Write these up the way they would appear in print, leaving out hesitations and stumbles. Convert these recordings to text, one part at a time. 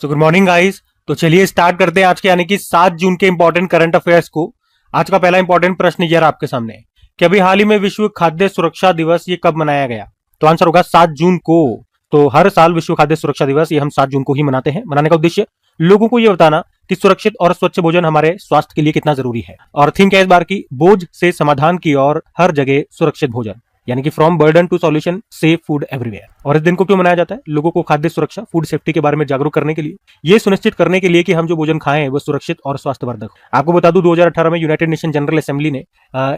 So good morning guys. तो चलिए start करते हैं आज के यानी कि 7 जून के इंपॉर्टेंट करंट अफेयर्स को। आज का पहला इंपॉर्टेंट प्रश्न यार आपके सामने है कि अभी हाल ही में विश्व खाद्य सुरक्षा दिवस ये कब मनाया गया। तो आंसर होगा 7 जून को। तो हर साल विश्व खाद्य सुरक्षा दिवस ये हम 7 जून को ही मनाते हैं। मनाने का उद्देश्य लोगों को ये बताना कि सुरक्षित और स्वच्छ भोजन हमारे स्वास्थ्य के लिए कितना जरूरी है। और थीम क्या है इस बार की, बोझ से समाधान की और हर जगह सुरक्षित भोजन, यानी कि from burden to solution, safe food everywhere. और इस दिन को क्यों मनाया जाता है? लोगों को खाद्य सुरक्षा, फूड सेफ्टी के बारे में जागरूक करने के लिए, ये सुनिश्चित करने के लिए कि हम जो भोजन खाएं वो सुरक्षित और स्वास्थ्यवर्धक हो। आपको बता दूं 2018 में यूनाइटेड नेशन जनरल असेंबली ने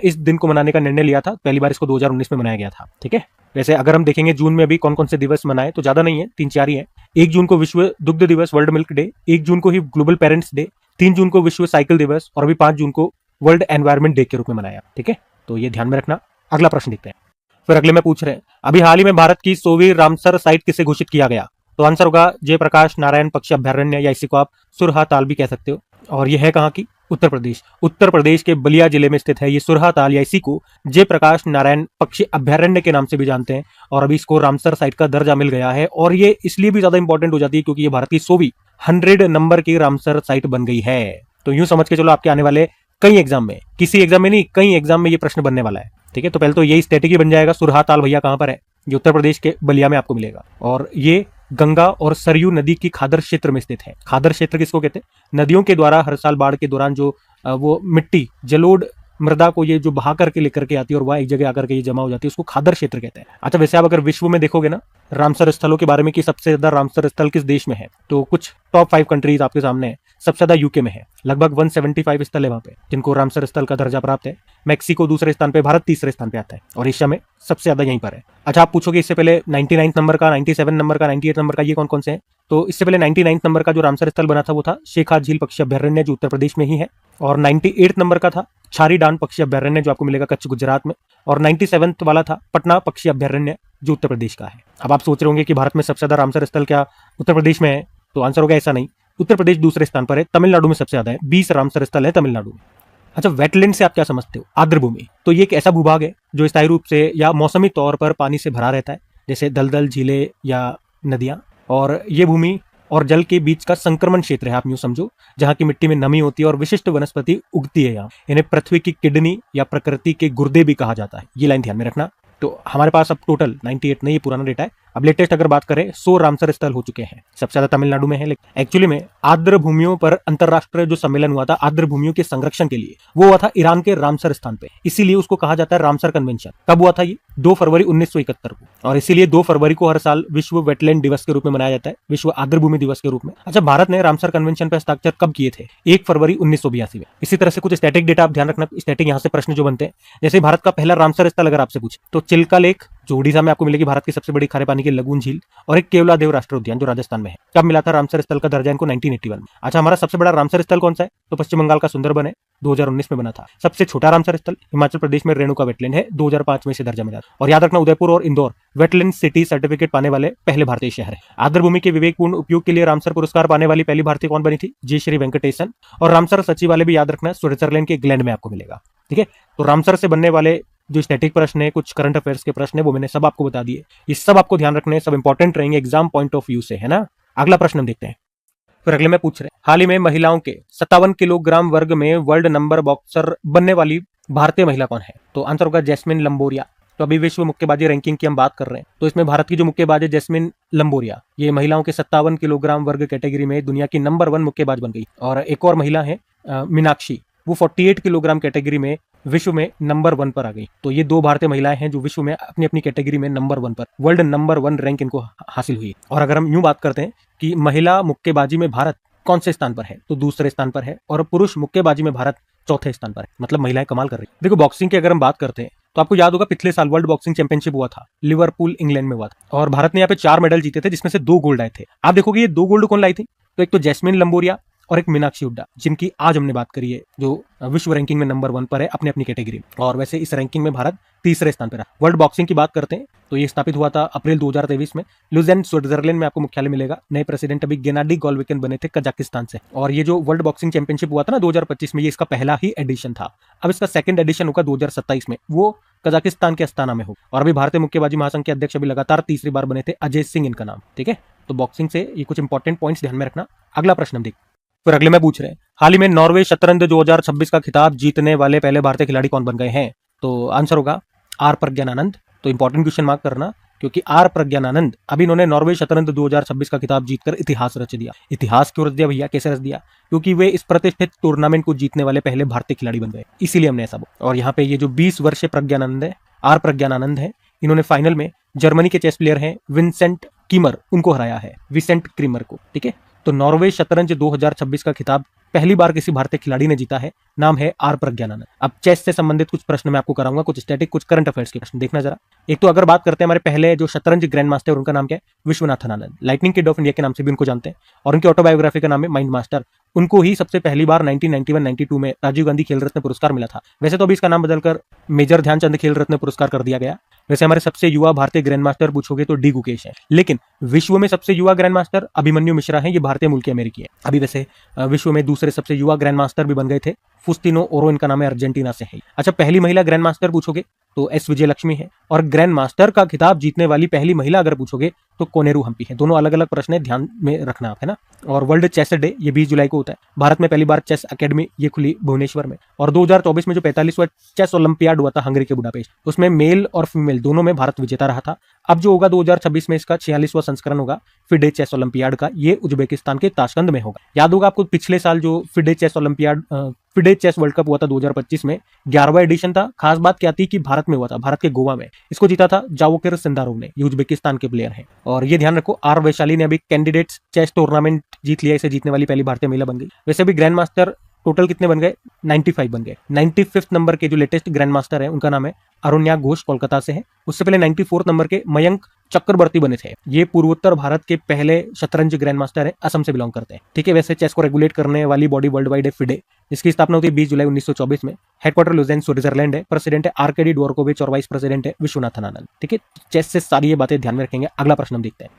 इस दिन को मनाने का निर्णय लिया था। पहली बार इसको 2019 में मनाया गया था। ठीक है, वैसे अगर हम देखेंगे जून में अभी कौन कौन से दिवस मनाए तो ज्यादा नहीं है, 3-4 ही है। 1 जून को विश्व दुग्ध दिवस, वर्ल्ड मिल्क डे। 1 जून को ही ग्लोबल पेरेंट्स डे। 3 जून को विश्व साइकिल दिवस और अभी 5 जून को वर्ल्ड एनवायरमेंट डे के रूप में मनाया। ठीक है, तो ये ध्यान में रखना। अगला प्रश्न देखते हैं। फिर अगले में पूछ रहे हैं अभी हाल ही में भारत की 100वीं रामसर साइट किसे घोषित किया गया। तो आंसर होगा जयप्रकाश नारायण पक्षी अभ्यारण्य, या इसी को आप सुरहा ताल भी कह सकते हो। और यह है कहाँ की? उत्तर प्रदेश। उत्तर प्रदेश के बलिया जिले में स्थित है ये सुरहा ताल, या इसी को जयप्रकाश नारायण पक्षी अभ्यारण्य के नाम से भी जानते हैं। और अभी इसको रामसर साइट का दर्जा मिल गया है और ये इसलिए भी ज्यादा इंपॉर्टेंट हो जाती है क्योंकि ये भारत की 100वीं 100 नंबर की रामसर साइट बन गई है। तो यूं समझ के चलो आपके आने वाले कई एग्जाम में, किसी एग्जाम में नहीं कई एग्जाम में ये प्रश्न बनने वाला है। ठीक है, तो पहले तो यही स्टैटिक ही बन जाएगा। सुरहा ताल भैया कहां पर है? ये उत्तर प्रदेश के बलिया में आपको मिलेगा और ये गंगा और सरयू नदी की खादर क्षेत्र में स्थित है। खादर क्षेत्र किसको कहते हैं? नदियों के द्वारा हर साल बाढ़ के दौरान जो वो मिट्टी, जलोढ़ मृदा को ये जो बहा करके लेकर के आती है और वह एक जगह आकर के ये जमा हो जाती है, उसको खादर क्षेत्र कहते हैं। अच्छा, वैसे आप अगर विश्व में देखोगे ना रामसर स्थलों के बारे में कि सबसे ज्यादा रामसर स्थल किस देश में है, तो कुछ टॉप 5 कंट्रीज आपके सामने है। सबसे ज्यादा यूके में है, लगभग 175 स्थल है वहां पे जिनको रामसर स्थल का दर्जा प्राप्त है। मैक्सिको दूसरे स्थान पे, भारत तीसरे स्थान पे आता है और एशिया में सबसे ज्यादा यहीं पर है। अच्छा, आप पूछोगे इससे पहले 99 नंबर का, 97 नंबर का, 98 नंबर का ये कौन कौन से हैं? तो इससे पहले 99 नंबर का जो रामसर स्थल बना था वो था शेखा झील पक्षी अभ्यारण्य जो उत्तर प्रदेश में ही है। और 98 नंबर का था छारी डान पक्षी अभ्यारण्य जो आपको मिलेगा कच्छ गुजरात में। और 97 वाला था पटना पक्षी अभ्यारण्य जो उत्तर प्रदेश का है। अब आप सोच रहे होंगे कि भारत में सबसे ज्यादा रामसर स्थल क्या उत्तर प्रदेश में है? तो आंसर होगा ऐसा नहीं, उत्तर प्रदेश दूसरे स्थान पर है। तमिलनाडु में सबसे ज्यादा है, 20 रामसर स्थल है तमिलनाडु में। अच्छा, वेटलैंड से आप क्या समझते हो? आर्द्र भूमि। तो ये एक ऐसा भूभाग है जो स्थायी रूप से या मौसमी तौर पर पानी से भरा रहता है, जैसे दलदल, झीलें या नदियां। और ये भूमि और जल के बीच का संक्रमण क्षेत्र है, आप यूं समझो, जहां की मिट्टी में नमी होती है और विशिष्ट वनस्पति उगती है। यहाँ इन्हें पृथ्वी की किडनी या प्रकृति के गुर्दे भी कहा जाता है। ये लाइन ध्यान में रखना। तो हमारे पास अब टोटल 98 नहीं, ये पुराना डेटा है। अब लेटेस्ट अगर बात करें 100 रामसर स्थल हो चुके हैं। सबसे ज्यादा तमिलनाडु में है, लेकिन एक्चुअली में आर्द्र भूमियों पर अंतरराष्ट्रीय जो सम्मेलन हुआ था आर्द्र भूमियों के संरक्षण के लिए, वो हुआ था ईरान के रामसर स्थान पे। इसीलिए उसको कहा जाता है रामसर कन्वेंशन। कब हुआ था ये? 2 फरवरी 1971 को। और इसीलिए 2 फरवरी को हर साल विश्व वेटलैंड दिवस के रूप में मनाया जाता है, विश्व आर्द्र भूमि दिवस के रूप में। अच्छा, भारत ने रामसर कन्वेंशन पर हस्ताक्षर कब किए थे? 1 फरवरी 1982 में। इसी तरह से कुछ स्टैटिक डेटा आप ध्यान रखना। स्टैटिक यहाँ से प्रश्न जो बनते हैं, जैसे भारत का पहला रामसर स्थल अगर आपसे पूछे तो चिल्का लेक जो उड़ीसा में आपको मिलेगी, भारत की सबसे बड़ी खारे पानी की लगून झील, और एक केवलादेव राष्ट्रीय उद्यान जो राजस्थान में है। कब मिला था रामसर स्थल का दर्जा इनको? 1981 में। अच्छा, हमारा सबसे बड़ा रामसर स्थल कौन सा है? तो पश्चिम बंगाल का सुंदरबन है, 2019 में बना था। सबसे छोटा रामसर स्थल हिमाचल प्रदेश में रेणुका वेटलैंड है, 2005 में इसे दर्जा मिला। और याद रखना, उदयपुर और इंदौर वेटलैंड सिटी सर्टिफिकेट पाने वाले पहले भारतीय शहर है। आर्द्र भूमि के विवेकपूर्ण उपयोग के लिए रामसर पुरस्कार पाने वाली पहली भारतीय कौन बनी थी? जय श्री वेंकटेशन। और रामसर सचिवालय भी याद रखना स्विट्जरलैंड के ग्लैंड में आपको मिलेगा। ठीक है, तो रामसर से बनने वाले जो स्टैटिक प्रश्न है, कुछ करंट अफेयर्स के प्रश्न है, वो मैंने सब आपको बता दिए। ये सब आपको ध्यान रखने, सब इंपॉर्टेंट रहेंगे एग्जाम पॉइंट ऑफ व्यू से, है ना। अगला प्रश्न हम देखते हैं। फिर अगले में पूछ रहे हैं हाल ही में महिलाओं के 57 किलोग्राम वर्ग में वर्ल्ड नंबर बॉक्सर बनने वाली भारतीय महिला कौन है? तो आंसर होगा जैस्मिन लंबोरिया। तो अभी विश्व मुक्केबाजी रैंकिंग की हम बात कर रहे हैं, तो इसमें भारत की जो मुक्केबाज है जैस्मिन लंबोरिया, ये महिलाओं के 57 किलोग्राम वर्ग कैटेगरी में दुनिया की नंबर 1 मुक्केबाज बन गई। और एक और महिला है मीनाक्षी, वो 48 किलोग्राम कैटेगरी में विश्व में नंबर 1 पर आ गई। तो ये 2 भारतीय महिलाएं हैं जो विश्व में अपनी अपनी कैटेगरी में नंबर 1 पर, वर्ल्ड नंबर 1 रैंक इनको हासिल हुई। और अगर हम यूं बात करते हैं कि महिला मुक्केबाजी में भारत कौन से स्थान पर है, तो दूसरे स्थान पर है। और पुरुष मुक्केबाजी में भारत चौथे स्थान पर है। मतलब महिलाएं कमाल कर रही है। देखो, बॉक्सिंग की अगर हम बात करते हैं तो आपको याद होगा पिछले साल वर्ल्ड बॉक्सिंग चैंपियनशिप हुआ था, लिवरपूल इंग्लैंड में हुआ था, और भारत ने यहाँ पे 4 मेडल जीते थे जिसमें से 2 गोल्ड आए थे। आप देखोगे ये 2 गोल्ड कौन लाई थी? तो एक तो जैस्मिन लंबोरिया और एक मीनाक्षी हुड्डा, जिनकी आज हमने बात करी है, जो विश्व रैंकिंग में नंबर 1 पर है अपनी अपनी कैटेगरी में। और वैसे इस रैंकिंग में भारत तीसरे स्थान पर है। वर्ल्ड बॉक्सिंग की बात करते हैं तो ये स्थापित हुआ था अप्रैल 2023 में, लुज़ेन स्विट्जरलैंड में आपको मुख्यालय मिलेगा। नए प्रेसिडेंट अभी गेनाडी गोलविकिन बने थे कजाकिस्तान से। और ये जो वर्ल्ड बॉक्सिंग चैंपियनशिप हुआ था ना 2025 में, ये इसका पहला ही एडिशन था। अब इसका सेकंड एडिशन होगा 2027 में, वो कजाकिस्तान के अस्ताना में हो। और अभी भारतीय मुक्केबाजी महासंघ के अध्यक्ष अभी लगातार तीसरी बार बने थे, अजय सिंह इनका नाम। ठीक है, तो बॉक्सिंग से ये कुछ इंपॉर्टेंट पॉइंट्स ध्यान में रखना। अगला प्रश्न हम देखते हैं। फिर अगले में पूछ रहे हैं, हाल ही में नॉर्वे शतरंज 2026 का खिताब जीतने वाले पहले भारतीय खिलाड़ी कौन बन गए हैं? तो आंसर होगा आर प्रज्ञानंद। तो इंपॉर्टेंट क्वेश्चन मार्क करना, क्योंकि आर प्रज्ञानंद अभी इन्होंने नॉर्वे शतरंज 2026 का खिताब जीतकर इतिहास रच दिया। इतिहास क्यों रच दिया भैया, कैसे रच दिया? क्योंकि वे इस प्रतिष्ठित टूर्नामेंट को जीतने वाले पहले भारतीय खिलाड़ी बन गए, इसीलिए हमने ऐसा बोला। और यहाँ पे ये जो 20 वर्षीय प्रज्ञानंद है, आर प्रज्ञानंद है, इन्होंने फाइनल में जर्मनी के चेस प्लेयर हैं विंसेंट कीमर, उनको हराया है, विसेंट क्रीमर को। ठीक है, तो नॉर्वे शतरंज 2026 का खिताब पहली बार किसी भारतीय खिलाड़ी ने जीता है, नाम है आर प्रज्ञानंद। अब चेस से संबंधित कुछ प्रश्न मैं आपको कराऊंगा, कुछ स्टैटिक, कुछ करंट अफेयर्स के प्रश्न देखना जरा। एक तो अगर बात करते हैं हमारे पहले जो शतरंज ग्रैंड मास्टर, उनका नाम क्या है? Viswanathan Anand. Lightning kid of India के नाम से भी उनको जानते हैं, और उनकी ऑटोबायोग्राफी का नाम है माइंड मास्टर। उनको ही सबसे पहली बार 1991-92 में राजीव गांधी खेल रत्न पुरस्कार मिला था। वैसे तो अभी इसका नाम बदलकर मेजर ध्यानचंद खेल रत्न पुरस्कार कर दिया गया। वैसे हमारे सबसे युवा भारतीय ग्रैंड मास्टर पूछोगे तो डी गुकेश है, लेकिन विश्व में सबसे युवा ग्रैंड मास्टर अभिमन्यु मिश्रा है, ये भारतीय मूल के अमेरिकी है। अभी वैसे विश्व में दूसरे सबसे युवा ग्रैंड मास्टर भी बन गए थे, फुस्तिनो ओरो इनका नाम है, अर्जेंटीना से है। अच्छा, पहली महिला ग्रैंड मास्टर पूछोगे तो एस विजय लक्ष्मी है, और ग्रैंड मास्टर का खिताब जीतने वाली पहली महिला अगर पूछोगे तो कोनेरू हम्पी है। दोनों अलग अलग प्रश्न है, ध्यान में रखना आप, है ना। और वर्ल्ड चेस डे ये 20 जुलाई को होता है। भारत में पहली बार चेस अकेडमी ये खुली भुवनेश्वर में। और 2024 में जो 45वां चेस ओलंपियाड हुआ था हंगरी के बुडापेस्ट, उसमें मेल और फीमेल दोनों में भारत विजेता रहा था। अब जो होगा 2026 में इसका 46वां संस्करण होगा फिडे चेस ओलंपियाड का, ये उज्बेकिस्तान के ताशकंद में होगा। याद होगा आपको पिछले साल जो FIDE chess olympiad, FIDE chess world cup हुआ था 2025 में, 11वां एडिशन था। खास बात क्या थी कि भारत में हुआ था, भारत के गोवा में। इसको जीता था जावोकिर सिंदारोव ने, ये उज्बेकिस्तान के प्लेयर हैं। और ये ध्यान रखो, आर वैशाली ने अभी कैंडिडेट्स चेस टूर्नामेंट जीत लिया, इसे जीतने वाली पहली भारतीय महिला बन गई। वैसे भी ग्रैंड मास्टर टोटल कितने बन गए? 95 बन गए। 95th नंबर के जो लेटेस्ट ग्रैंड मास्टर है उनका नाम है अरुण्या घोष, कोलकाता से है। उससे पहले 94th नंबर के मयंक चक्रवर्ती बने थे, ये पूर्वोत्तर भारत के पहले शतरंज ग्रैंड मास्टर है, असम से बिलोंग करते हैं। ठीक है, वैसे चेस को रेगुलेट करने वाली बॉडी वर्ल्ड वाइड है फिडे। इसकी स्थापना होती है 20 जुलाई 1924 में। हेडक्वार्टर लुज़ेन स्विट्जरलैंड है। प्रेसिडेंट है आर्केडी डोरकोविच और वाइस प्रेसिडेंट है विश्वनाथन आनंद। ठीक है, चेस से सारी ये बातें ध्यान में रखेंगे। अगला प्रश्न हम देखते हैं।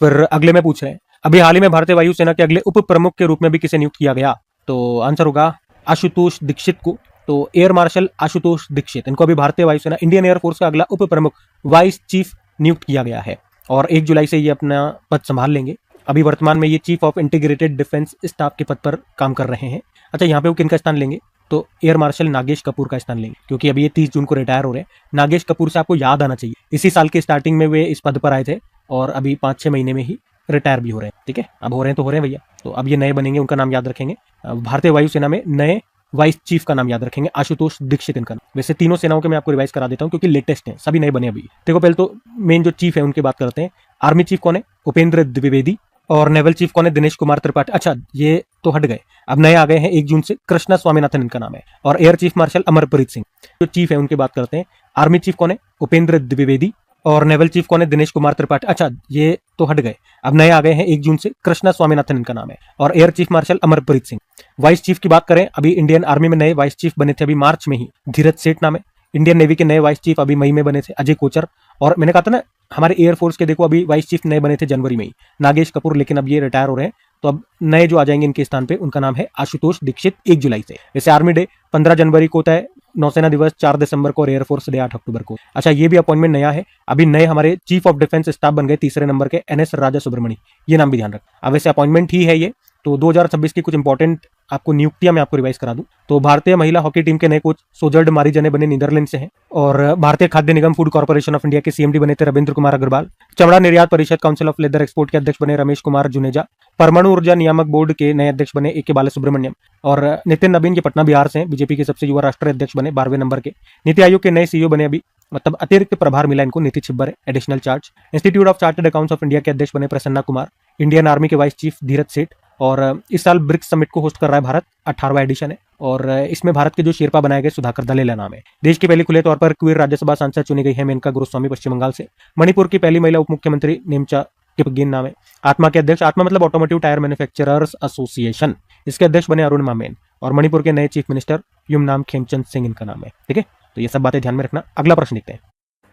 फिर अगले में पूछ रहे हैं, अभी हाल ही में भारतीय वायुसेना के अगले उप प्रमुख के रूप में भी किसे नियुक्त किया गया? तो आंसर होगा आशुतोष दीक्षित को। तो एयर मार्शल आशुतोष दीक्षित, इनको अभी भारतीय वायुसेना, इंडियन एयरफोर्स का अगला उप प्रमुख वाइस चीफ नियुक्त किया गया है, और 1 जुलाई से ये अपना पद संभाल लेंगे। अभी वर्तमान में ये chief of integrated defence staff के पद पर काम कर रहे हैं। अच्छा, यहाँ पे वो किनका स्थान लेंगे? तो एयर मार्शल नागेश कपूर का स्थान लेंगे, क्योंकि अभी ये 30 जून को रिटायर हो रहे हैं। नागेश कपूर से आपको याद आना चाहिए, इसी साल के स्टार्टिंग में वे इस पद पर आए थे, और अभी 5-6 महीने में ही रिटायर भी हो रहे हैं। ठीक है, अब हो रहे हैं तो हो रहे हैं भैया। तो अब ये नए बनेंगे, उनका नाम याद रखेंगे। भारतीय वायुसेना में नए वाइस चीफ का नाम याद रखेंगे, आशुतोष दीक्षित इनका। वैसे तीनों सेनाओं के मैं आपको रिवाइज करा देता हूं, क्योंकि लेटेस्ट हैं, सभी नए बने अभी। देखो, पहले तो मेन जो चीफ है उनकी बात करते हैं। आर्मी चीफ कौन है? उपेंद्र द्विवेदी। और नेवल चीफ कौन है? दिनेश कुमार त्रिपाठी। अच्छा, ये तो हट गए, अब नए आ गए हैं 1 जून से, कृष्णा स्वामीनाथन इनका नाम है। और air chief marshal Amarpreet Singh जो चीफ है उनकी बात करते हैं। आर्मी चीफ कौन है? उपेंद्र द्विवेदी। और नेवल चीफ कौन है? दिनेश कुमार त्रिपाठी। अच्छा, ये तो हट गए, अब नए आ गए हैं 1 जून से, कृष्णा स्वामीनाथन इनका नाम है। और air chief marshal Amarpreet Singh. Vice chief की बात करें, अभी इंडियन आर्मी में नए वाइस चीफ बने थे अभी मार्च में ही, धीरज सेठ नाम है। इंडियन नेवी के नए वाइस चीफ अभी मई में बने थे, अजय कोचर। और मैंने कहा था ना, हमारे एयरफोर्स के देखो अभी वाइस चीफ नए बने थे जनवरी में ही, नागेश कपूर, लेकिन अब ये रिटायर हो रहे हैं। तो अब नए जो आ जाएंगे इनके स्थान पे, उनका नाम है आशुतोष दीक्षित, 1 जुलाई से। वैसे आर्मी डे 15 जनवरी को होता है, नौसेना दिवस 4 दिसंबर को, और एयरफोर्स डे 8 अक्टूबर को। अच्छा, ये भी अपॉइंटमेंट नया है। अभी नए हमारे चीफ ऑफ डिफेंस स्टाफ बन गए 3रे नंबर के, NS राजा सुब्रमणी, ये नाम भी ध्यान रख। अब वैसे अपॉइंटमेंट ही है ये। तो 2026 की कुछ इंपॉर्टेंट आपको नियुक्तियां मैं आपको रिवाइज करा दूं। तो भारतीय महिला हॉकी टीम के नए कोच सोजर्ड मारीजने बने, नीदरलैंड से हैं। और भारतीय खाद्य निगम फूड कॉर्पोरेशन ऑफ इंडिया के CMD बने थे रविंद्र कुमार अग्रवाल। चमड़ा निर्यात परिषद काउंसिल ऑफ लेदर एक्सपोर्ट के अध्यक्ष बने रमेश कुमार जुनेजा। परमाणु ऊर्जा नियामक बोर्ड के नए अध्यक्ष बने AK बालासुब्रमण्यम। और नितिन नवीन, के पटना बिहार से हैं, बीजेपी के सबसे युवा राष्ट्रीय अध्यक्ष बने 12वें नंबर के। नीति आयोग के नए CEO बने अभी, मतलब अतिरिक्त प्रभार मिला इनको, नीति छिब्बर है, additional charge. Institute of chartered accounts of India के अध्यक्ष बने प्रसन्ना कुमार। इंडियन आर्मी के वाइस चीफ धीरज सेठ। और इस साल ब्रिक्स समिट को होस्ट कर रहा है भारत, 18वां एडिशन है। और इसमें भारत के जो शेरपा बनाए गए सुधाकर दलेला नाम है। देश की पहली खुले तौर पर क्वीर राज्यसभा सांसद चुनी गई है मेनका गोस्वामी, पश्चिम बंगाल से। मणिपुर की पहली महिला उप मुख्यमंत्री नेमचा किपगिन नाम है। आत्मा के अध्यक्ष, आत्मा मतलब ऑटोमोटिव टायर मैन्युफैक्चरर्स एसोसिएशन, इसके अध्यक्ष बने अरुण मामेन। और मणिपुर के नए चीफ मिनिस्टर युमनाम खेमचंद सिंह इनका नाम है। ठीक है, तो ये सब बातें ध्यान में रखना। अगला प्रश्न देखते हैं।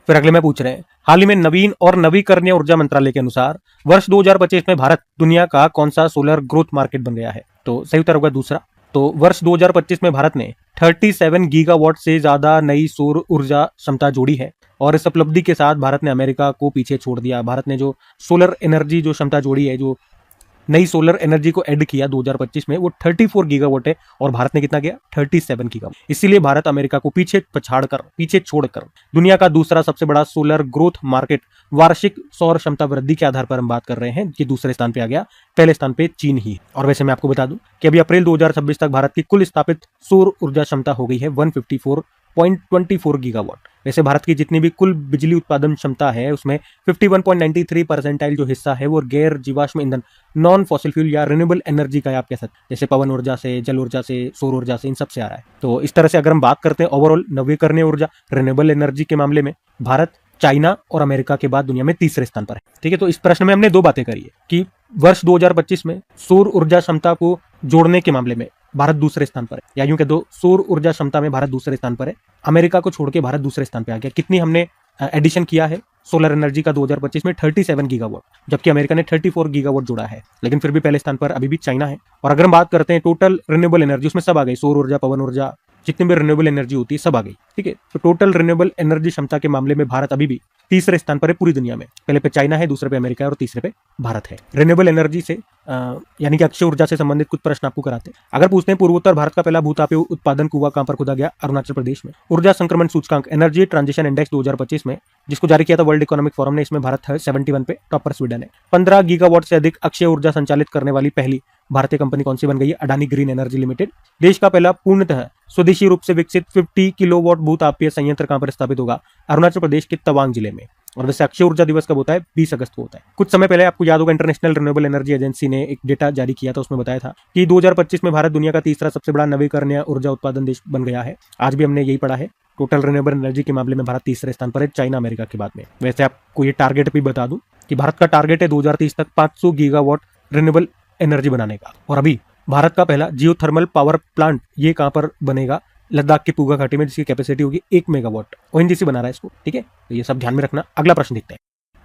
फिर अगले में पूछ रहे हैं, हाल ही में नवीन और नवीकरणीय ऊर्जा मंत्रालय के अनुसार वर्ष 2025 में भारत दुनिया का कौन सा सोलर ग्रोथ मार्केट बन गया है? तो सही उत्तर होगा दूसरा। तो वर्ष 2025 में भारत ने 37 गीगावाट से ज्यादा नई सौर ऊर्जा क्षमता जोड़ी है, और इस उपलब्धि के साथ भारत ने अमेरिका को पीछे छोड़ दिया। भारत ने जो सोलर एनर्जी जो क्षमता जोड़ी है, जो नई सोलर एनर्जी को ऐड किया 2025 में, वो 34 गीगावाट है और भारत ने कितना किया 37 गीगावाट। इसीलिए भारत अमेरिका को पीछे छोड़कर दुनिया का दूसरा सबसे बड़ा सोलर ग्रोथ मार्केट, वार्षिक सौर क्षमता वृद्धि के आधार पर हम बात कर रहे हैं, कि दूसरे स्थान पे आ गया, पहले स्थान पे चीन ही। और वैसे मैं आपको बता दूं कि अभी अप्रैल 2026 तक भारत की कुल स्थापित सौर ऊर्जा क्षमता हो गई है 154.24 गीगावाट। वैसे भारत की जितनी भी कुल बिजली उत्पादन क्षमता है उसमें 51.93% जो हिस्सा है वो गैर जीवाश्म ईंधन, नॉन फॉसिल फ्यूल या रिन्यूएबल एनर्जी का है, आप कह सकते हैं, जैसे पवन ऊर्जा से, जल ऊर्जा से, सौर ऊर्जा से, इन सब से आ रहा है। तो इस तरह से अगर हम बात करते हैं ओवरऑल नवीकरणीय ऊर्जा, रिन्यूएबल एनर्जी के मामले में भारत चाइना और अमेरिका के बाद दुनिया में तीसरे स्थान पर है। ठीक है, तो इस प्रश्न में हमने दो बातें करी है कि वर्ष 2025 में सौर ऊर्जा क्षमता को जोड़ने के मामले में भारत दूसरे स्थान पर है, या यूं कह दो सौर ऊर्जा क्षमता में भारत दूसरे स्थान पर है, अमेरिका को छोड़ के भारत दूसरे स्थान पर आ गया। कितनी हमने एडिशन किया है सोलर एनर्जी का 2025 में 37 गीगावाट, जबकि अमेरिका ने 34 गीगावाट जोड़ा है, लेकिन फिर भी पहले स्थान पर अभी भी चाइना है। और अगर हम बात करते हैं टोटल रिन्यूएबल एनर्जी, उसमें सब आ गई, सौर ऊर्जा, पवन ऊर्जा, जितनी भी रिन्यूएबल एनर्जी होती है सब आ गई। ठीक है, तो टोटल रिन्यूएबल एनर्जी क्षमता के मामले में भारत अभी भी तीसरे स्थान पर है पूरी दुनिया में। पहले पे चाइना है, दूसरे पे अमेरिका है और तीसरे पे भारत है। रिन्यूएबल एनर्जी से यानी कि अक्षय ऊर्जा से संबंधित कुछ प्रश्न आपको कराते हैं। अगर पूछते हैं पूर्वोत्तर भारत का पहला भूतापीय उत्पादन कुआं कहां पर खोदा गया? अरुणाचल प्रदेश में। ऊर्जा संक्रमण सूचकांक एनर्जी ट्रांजिशन इंडेक्स 2025 में, जिसको जारी किया था वर्ल्ड इकोनॉमिक फोरम ने, इसमें भारत है 71 पे, टॉपर स्वीडन है। 15 गीगावाट से अधिक अक्षय ऊर्जा संचालित करने वाली पहली भारतीय कंपनी कौन सी बन गई है? Adani green energy limited. देश का पहला पूर्णतः स्वदेशी रूप से विकसित 50 किलोवाट भूतापीय संयंत्र कहां पर स्थापित होगा? अरुणाचल प्रदेश के तवांग जिले में। और वैसे अक्षय ऊर्जा दिवस कब होता है? 20 अगस्त को होता है। कुछ समय पहले आपको याद होगा इंटरनेशनल रिन्यूएबल एनर्जी एजेंसी ने एक डेटा जारी किया था, उसमें बताया था कि 2025 में भारत दुनिया का तीसरा सबसे बड़ा नवीकरणीय ऊर्जा उत्पादन देश बन गया है। आज भी हमने यही पढ़ा है, टोटल रिन्यूएबल एनर्जी के मामले में भारत तीसरे स्थान पर है, चाइना अमेरिका के बाद में। वैसे आपको ये टारगेट भी बता दूं कि भारत का टारगेट है 2030 तक 500 गीगावाट रिन्यूएबल एनर्जी बनाने का। और अभी भारत का पहला जियोथर्मल पावर प्लांट ये कहां पर बनेगा? लद्दाख की पूगा घाटी में, जिसकी कैपेसिटी होगी 1 मेगावाट। ओएनजीसी बना रहा है इसको। ठीक है, तो ये सब ध्यान में रखना। अगला प्रश्न देखते हैं।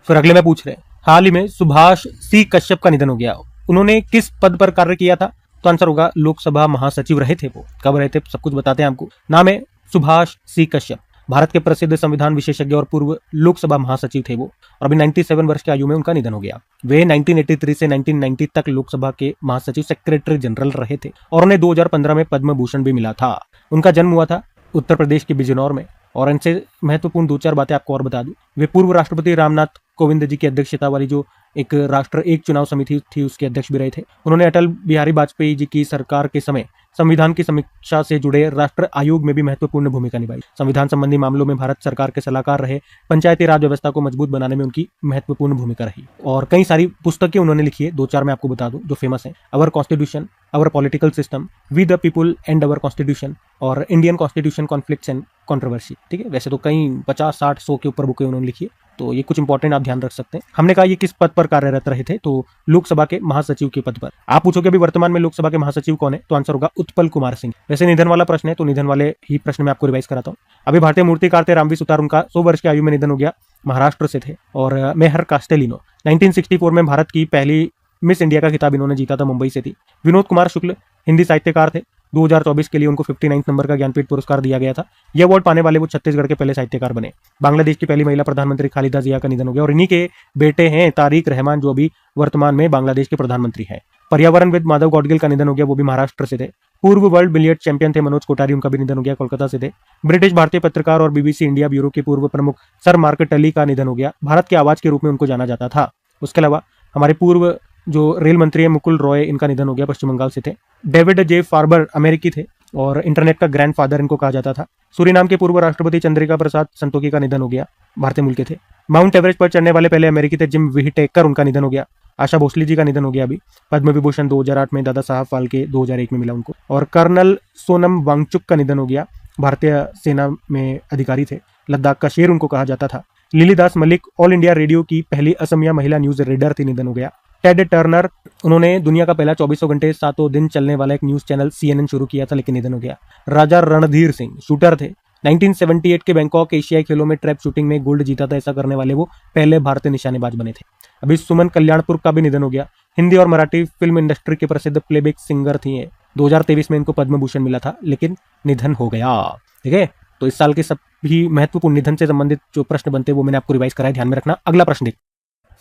फिर अगले में पूछ रहे हैं, हाल ही में सुभाष सी कश्यप का निधन हो गया, उन्होंने किस पद पर कार्य किया था? तो आंसर होगा लोकसभा महासचिव रहे थे। वो कब रहे थे सब कुछ बताते हैं आपको। नाम है सुभाष सी कश्यप, भारत के प्रसिद्ध संविधान विशेषज्ञ और पूर्व लोकसभा महासचिव थे वो, और अभी 97 वर्ष की आयु में उनका निधन हो गया। वे 1983 से 1990 तक लोकसभा के महासचिव सेक्रेटरी जनरल रहे थे और उन्हें 2015 में पद्म भूषण भी मिला था। उनका जन्म हुआ था उत्तर प्रदेश के बिजनौर में। और इनसे महत्वपूर्ण दो चार बातें आपको और बता दूं, वे पूर्व राष्ट्रपति रामनाथ कोविंद जी की अध्यक्षता वाली जो एक राष्ट्र एक चुनाव समिति थी उसके अध्यक्ष भी रहे थे। उन्होंने अटल बिहारी वाजपेयी जी की सरकार के समय संविधान की समीक्षा से जुड़े राष्ट्र आयोग में भी महत्वपूर्ण भूमिका निभाई। संविधान संबंधी मामलों में भारत सरकार के सलाहकार रहे। पंचायती राज व्यवस्था को मजबूत बनाने में उनकी महत्वपूर्ण भूमिका रही। और कई सारी पुस्तकें उन्होंने लिखी है, दो चार मैं आपको बता दूं जो फेमस है। Our constitution, our political system, we the people and our constitution, और Indian constitution conflicts and controversy. ठीक है, वैसे तो कई 50, 60, 100 के ऊपर बुकें उन्होंने लिखी है, तो ये कुछ इंपॉर्टेंट आप ध्यान रख सकते हैं। हमने कहा ये किस पद पर कार्यरत रहे थे? तो लोकसभा के महासचिव के पद पर। आप पूछोगे अभी वर्तमान में लोकसभा के महासचिव कौन है? तो आंसर होगा उत्पल कुमार सिंह। वैसे निधन वाला प्रश्न है तो निधन वाले ही प्रश्न में आपको रिवाइज कराता हूँ। अभी भारतीय मूर्तिकार थे रामवी सुतार, उनका 100 वर्ष की आयु में निधन हो गया, महाराष्ट्र से थे। और मेहर कास्टेलिनो 1964 में भारत की पहली मिस इंडिया का खिताब इन्होंने जीता था, मुंबई से थी। विनोद कुमार शुक्ल हिंदी साहित्यकार थे, 2024 के लिए उनको 59 नंबर का ज्ञानपीठ पुरस्कार दिया गया था। यह अवार्ड पाने वाले वो छत्तीसगढ़ के पहले साहित्यकार बने। बांग्लादेश की पहली महिला प्रधानमंत्री खालिदा जिया का निधन हो गया, और इन्हीं के बेटे हैं तारिक रहमान जो अभी वर्तमान में बांग्लादेश के प्रधानमंत्री हैं। पर्यावरणविद माधव गौडगिल का निधन हो गया, वो भी महाराष्ट्र से थे। पूर्व वर्ल्ड बिलियर्ड चैंपियन थे मनोज कोठारी, उनका भी निधन हो गया, कोलकाता से थे। ब्रिटिश भारतीय पत्रकार और बीबीसी इंडिया ब्यूरो के पूर्व प्रमुख सर मार्क टली का निधन हो गया, भारत की आवाज के रूप में उनको जाना जाता था। उसके अलावा हमारे पूर्व जो रेल मंत्री है मुकुल रॉय, इनका निधन हो गया, पश्चिम बंगाल से थे। डेविड जे फार्बर अमेरिकी थे और इंटरनेट का ग्रैंडफादर इनको कहा जाता था। सूरीनाम के पूर्व राष्ट्रपति चंद्रिका प्रसाद संतोखी का निधन हो गया, भारतीय मूल के थे। माउंट एवरेस्ट पर चढ़ने वाले पहले अमेरिकी थे जिम विहिटेकर, उनका निधन हो गया। आशा भोसले जी का निधन हो गया अभी। पद्म विभूषण 2008 में, दादा साहब फाल्के 2001 में मिला उनको। और कर्नल सोनम वांगचुक का निधन हो गया, भारतीय सेना में अधिकारी थे, लद्दाख का शेर उनको कहा जाता था। लिली दास मलिक ऑल इंडिया रेडियो की पहली असमिया महिला न्यूज रीडर थी, निधन हो गया। टेड टर्नर, उन्होंने दुनिया का पहला 24 घंटे 7 दिन चलने वाला एक न्यूज चैनल CNN शुरू किया था, लेकिन निधन हो गया। राजा रणधीर सिंह शूटर थे, 1978 के बैंकॉक एशियाई खेलों में ट्रैप शूटिंग में गोल्ड जीता था, ऐसा करने वाले वो पहले भारतीय निशानेबाज बने थे। अभी सुमन कल्याणपुर का भी निधन हो गया, हिंदी और मराठी फिल्म इंडस्ट्री के प्रसिद्ध प्लेबैक सिंगर थी। 2023 में इनको पद्म भूषण मिला था, लेकिन निधन हो गया। ठीक है, तो इस साल के सब भी महत्वपूर्ण निधन से संबंधित जो प्रश्न बनते हैं वो मैंने आपको रिवाइज कराया, ध्यान में रखना। अगला प्रश्न देख,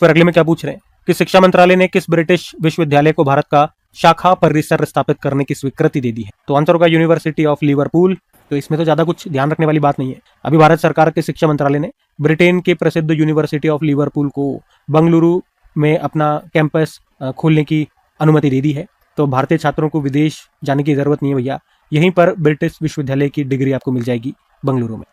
फिर अगले में क्या पूछ रहे हैं कि शिक्षा मंत्रालय ने किस ब्रिटिश विश्वविद्यालय को भारत का शाखा परिसर स्थापित करने की स्वीकृति दे दी है? तो आंसर होगा यूनिवर्सिटी ऑफ लिवरपूल। तो इसमें तो ज्यादा कुछ ध्यान रखने वाली बात नहीं है। अभी भारत सरकार के शिक्षा मंत्रालय ने ब्रिटेन के प्रसिद्ध यूनिवर्सिटी ऑफ लिवरपूल को बंगलुरु में अपना कैंपस खोलने की अनुमति दे दी है। तो भारतीय छात्रों को विदेश जाने की जरूरत नहीं है भैया, यहीं पर ब्रिटिश विश्वविद्यालय की डिग्री आपको मिल जाएगी बंगलुरु में।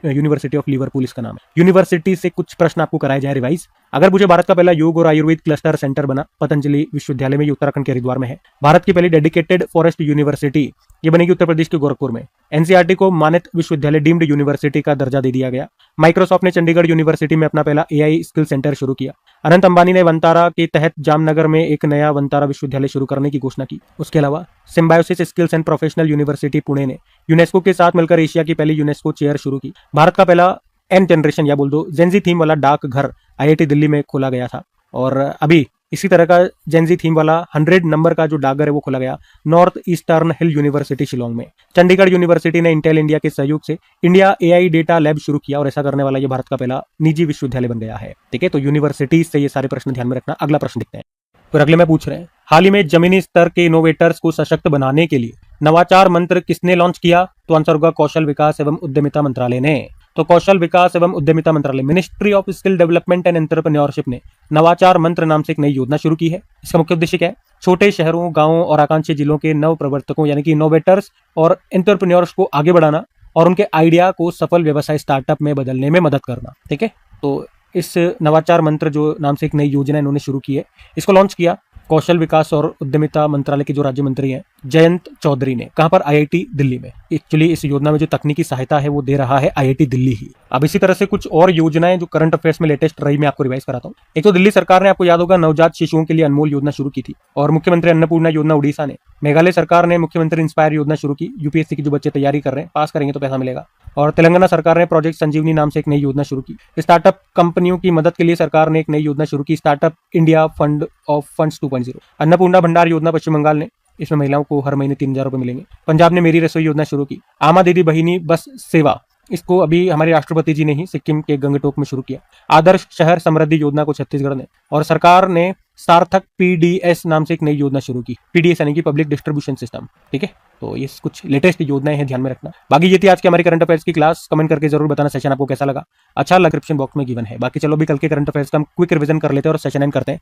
यूनिवर्सिटी ऑफ लिवरपूल इसका नाम है। यूनिवर्सिटी से कुछ प्रश्न आपको कराए जाए रिवाइज। अगर मुझे भारत का पहला योग और आयुर्वेद क्लस्टर सेंटर बना पतंजलि विश्वविद्यालय में, ये उत्तराखंड के हरिद्वार में है। भारत की पहली डेडिकेटेड फॉरेस्ट यूनिवर्सिटी ये बनेगी उत्तर प्रदेश के गोरखपुर में। एनसीईआरटी को मानद विश्वविद्यालय डीम्ड यूनिवर्सिटी का दर्जा दे दिया गया। माइक्रोसॉफ्ट ने चंडीगढ़ यूनिवर्सिटी में अपना पहला एआई स्किल सेंटर शुरू किया। अनंत अंबानी ने वंतारा के तहत जामनगर में एक नया वंतारा विश्वविद्यालय शुरू करने की घोषणा की। उसके अलावा symbiosis skills and professional university Pune ने यूनेस्को के साथ मिलकर एशिया की पहली यूनेस्को चेयर शुरू की। भारत का पहला एन जनरेशन या बोल दो जेनजी थीम वाला डाक घर आईआईटी दिल्ली में खोला गया था। और अभी इसी तरह का जेनजी थीम वाला 100 नंबर का जो डाकघर है वो खोला गया नॉर्थ ईस्टर्न हिल यूनिवर्सिटी शिलोंग में। चंडीगढ़ यूनिवर्सिटी ने इंटेल इंडिया के सहयोग से इंडिया एआई डेटा लैब शुरू किया और ऐसा करने वाला ये भारत का पहला निजी विश्वविद्यालय बन गया है। ठीक है, तो यूनिवर्सिटी से ये सारे प्रश्न ध्यान में रखना। अगला प्रश्न देखते हैं। फिर अगले में पूछ रहे हैं, हाल ही में जमीनी स्तर के इनोवेटर्स को सशक्त बनाने के लिए नवाचार मंत्र किसने लॉन्च किया? तो आंसर होगा कौशल विकास एवं उद्यमिता मंत्रालय ने। तो कौशल विकास एवं उद्यमिता मंत्रालय ministry of skill development and entrepreneurship ने नवाचार मंत्र नाम से एक नई योजना शुरू की है। इसका मुख्य उद्देश्य क्या है? छोटे शहरों, गांवों और आकांक्षी जिलों के नव प्रवर्तकों यानी कि इनोवेटर्स और एंटरप्रेन्योर्स को आगे बढ़ाना और उनके आइडिया को सफल व्यवसाय स्टार्टअप में बदलने में मदद करना। ठीक है, तो इस नवाचार मंत्र जो नाम से एक नई योजना इन्होंने शुरू की है, इसको लॉन्च किया कौशल विकास और उद्यमिता मंत्रालय के जो राज्य मंत्री हैं जयंत चौधरी ने। कहां पर? आईआईटी दिल्ली में। एक्चुअली इस योजना में जो तकनीकी सहायता है वो दे रहा है आईआईटी दिल्ली ही। अब इसी तरह से कुछ और योजनाएं जो करंट अफेयर्स में लेटेस्ट रही मैं आपको रिवाइज कराता हूँ। एक तो दिल्ली सरकार ने, आपको याद होगा, नवजात शिशुओं के लिए अनमोल योजना शुरू की थी और मुख्यमंत्री अन्नपूर्णा योजना उड़ीसा ने। मेघालय सरकार ने मुख्यमंत्री इंस्पायर योजना शुरू की। यूपीएससी की जो बच्चे तैयारी कर रहे हैं, पास करेंगे तो पैसा मिलेगा। और तेलंगाना सरकार ने प्रोजेक्ट संजीवनी नाम से एक नई योजना शुरू की। स्टार्टअप कंपनियों की मदद के लिए सरकार ने एक नई योजना शुरू की, startup India fund of funds 2.0। Annapurna भंडार योजना पश्चिम बंगाल ने, इसमें महिलाओं को हर महीने 3000 रुपए मिलेंगे। पंजाब ने मेरी रसोई योजना शुरू की। आमा दीदी बहिनी बस सेवा, इसको अभी हमारे राष्ट्रपति जी ने ही सिक्किम के गंगटोक में शुरू किया। आदर्श शहर समृद्धि योजना को छत्तीसगढ़ ने, और सरकार ने सार्थक पीडीएस नाम से एक नई योजना शुरू की। पीडीएस यानी कि पब्लिक डिस्ट्रीब्यूशन सिस्टम। ठीक है, तो ये कुछ लेटेस्ट योजनाएं हैं, ध्यान में रखना। बाकी ये थी आज की हमारी करंट अफेयर्स की क्लास। कमेंट करके जरूर बताना सेशन आपको कैसा लगा। अच्छा लगा डिस्क्रिप्शन बॉक्स में गिवन है। बाकी चलो भी कल के करंट अफेयर्स का हम क्विक रिवीजन कर लेते हैं और सेशन एंड करते हैं।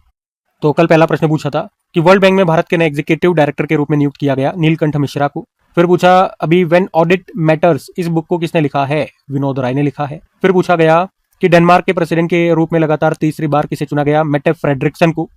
तो कल पहला प्रश्न पूछा था कि वर्ल्ड बैंक में भारत के नए एग्जीक्यूटिव डायरेक्टर के रूप में नियुक्त किया गया नीलकंठ मिश्रा को। फिर पूछा अभी व्हेन ऑडिट मैटर्स, इस बुक को किसने लिखा है? विनोद राय ने लिखा है। फिर पूछा गया कि डेनमार्क के प्रेसिडेंट के रूप में लगातार तीसरी बार किसे चुना गया? मेटे फ्रेडरिक्सन को।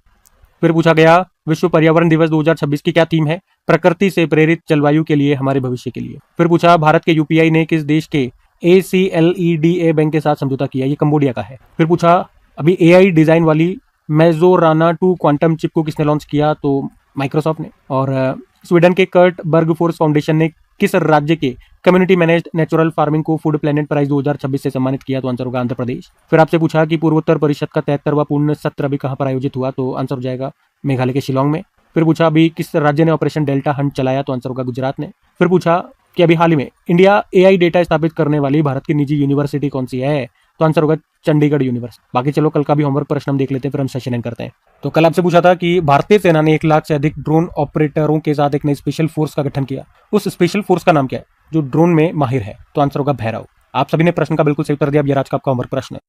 फिर पूछा गया विश्व पर्यावरण दिवस 2026 की क्या थीम है? प्रकृति से प्रेरित जलवायु के लिए, हमारे भविष्य के लिए। फिर पूछा भारत के यूपीआई ने किस देश के ACLEDA बैंक के साथ समझौता किया? ये कंबोडिया का है। फिर पूछा अभी एआई डिजाइन वाली मेजोराना 2 क्वांटम चिप को किसने लॉन्च किया? तो माइक्रोसॉफ्ट ने। और स्वीडन के कर्ट बर्गफोर्स फाउंडेशन ने किस राज्य के कम्युनिटी मैनेज्ड नेचुरल फार्मिंग को फूड प्लेनेट प्राइज 2026 से सम्मानित किया? तो आंसर होगा आंध्र प्रदेश। फिर आपसे पूछा कि पूर्वोत्तर परिषद का 73वां पूर्ण सत्र अभी कहां पर आयोजित हुआ? तो आंसर हो जाएगा मेघालय के शिलोंग में। फिर पूछा अभी किस राज्य ने ऑपरेशन डेल्टा हंट चलाया? तो आंसर होगा गुजरात ने। फिर पूछा कि अभी हाल ही में इंडिया एआई डेटा स्थापित करने वाली भारत की निजी यूनिवर्सिटी कौन सी है? तो आंसर होगा चंडीगढ़ यूनिवर्सिटी। बाकी चलो कल का भी होमवर्क प्रश्न हम देख लेते हैं, फिर हम सेशन एंड करते हैं। तो कल आपसे पूछा था कि भारतीय सेना ने 1 लाख से अधिक ड्रोन ऑपरेटरों के साथ एक नई स्पेशल फोर्स का गठन किया। उस स्पेशल फोर्स का नाम क्या है जो ड्रोन में माहिर है? तो आंसर होगा भैरव। आप सभी ने प्रश्न का बिल्कुल सही उत्तर दिया। अब ये आज का आपका होमवर्क प्रश्न है।